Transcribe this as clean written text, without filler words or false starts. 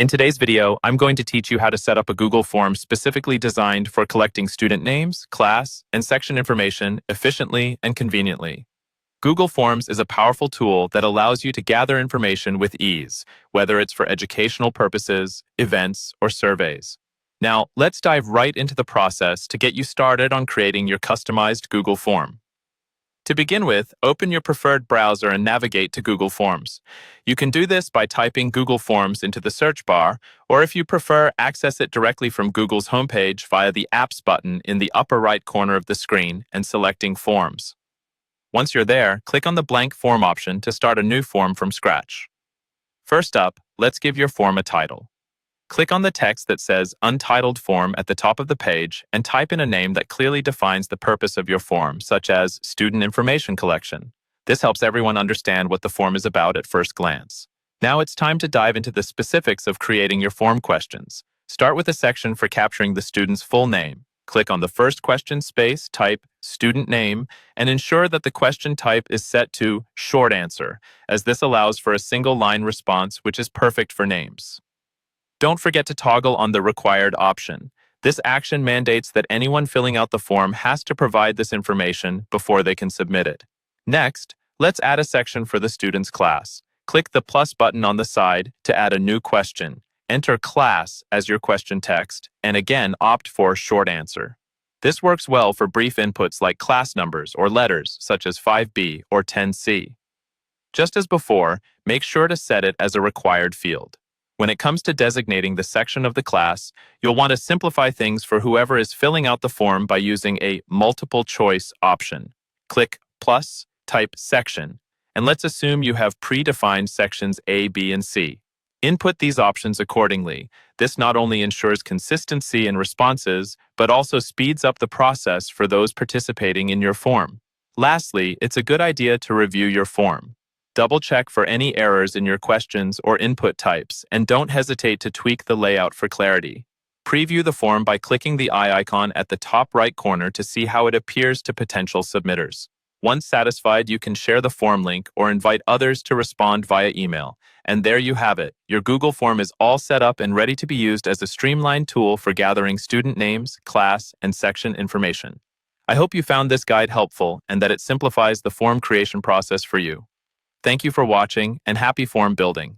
In today's video, I'm going to teach you how to set up a Google form specifically designed for collecting student names, class, and section information efficiently and conveniently. Google Forms is a powerful tool that allows you to gather information with ease, whether it's for educational purposes, events, or surveys. Now, let's dive right into the process to get you started on creating your customized Google form. To begin with, open your preferred browser and navigate to Google Forms. You can do this by typing Google Forms into the search bar, or if you prefer, access it directly from Google's homepage via the Apps button in the upper right corner of the screen and selecting Forms. Once you're there, click on the blank form option to start a new form from scratch. First up, let's give your form a title. Click on the text that says Untitled Form at the top of the page and type in a name that clearly defines the purpose of your form, such as Student Information Collection. This helps everyone understand what the form is about at first glance. Now it's time to dive into the specifics of creating your form questions. Start with a section for capturing the student's full name. Click on the first question space, type student name, and ensure that the question type is set to short answer, as this allows for a single line response, which is perfect for names. Don't forget to toggle on the required option. This action mandates that anyone filling out the form has to provide this information before they can submit it. Next, let's add a section for the student's class. Click the plus button on the side to add a new question. Enter class as your question text, and again opt for short answer. This works well for brief inputs like class numbers or letters such as 5B or 10C. Just as before, make sure to set it as a required field. When it comes to designating the section of the class, you'll want to simplify things for whoever is filling out the form by using a multiple choice option. Click plus, type section, and let's assume you have predefined sections A, B, and C. Input these options accordingly. This not only ensures consistency in responses, but also speeds up the process for those participating in your form. Lastly, it's a good idea to review your form. Double-check for any errors in your questions or input types, and don't hesitate to tweak the layout for clarity. Preview the form by clicking the eye icon at the top right corner to see how it appears to potential submitters. Once satisfied, you can share the form link or invite others to respond via email. And there you have it. Your Google form is all set up and ready to be used as a streamlined tool for gathering student names, class, and section information. I hope you found this guide helpful and that it simplifies the form creation process for you. Thank you for watching, and happy form building.